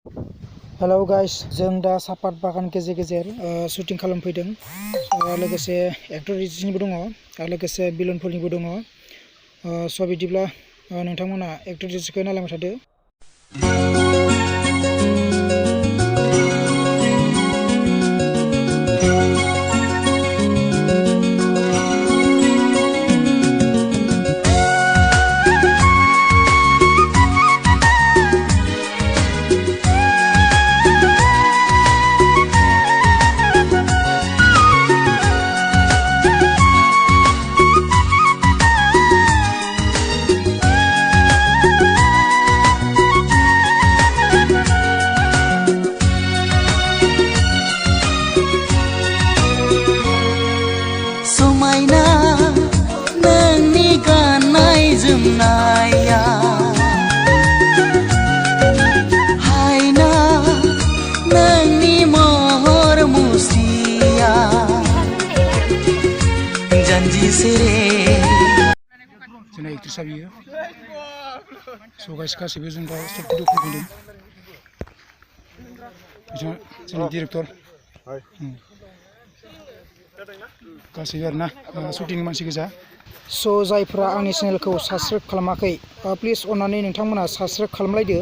Hello guys, जों दा सापात बागान गेजेर गेजेर शुटिं खालामफैदों। लोगोसे एक्टर रिजिनिबो दङ आरो लोगोसे बिलनफोरनिबो दङ। स' बिदिब्ला नोंथांमोना एक्टर रिजिखौ नायलांबाय थादो। समायना नोंनि गाननाय जोमनाया हायना नोंनि महर मुस्रिया जानजि सेरे जोंना एक्ट्रेसा बियो। स' गाइस गासैबो जों दा स्टुडिअ फैदों। जोंनि डिरेक्टर गासैबो आरोना शुटिंनि मानसि गोजा। स' जायफ्रा आंनि चेनेलखौ साबस्क्राइब खालामाखै प्लिज अन्नानै नोंथांमोना साबस्क्राइब खालामलायदो।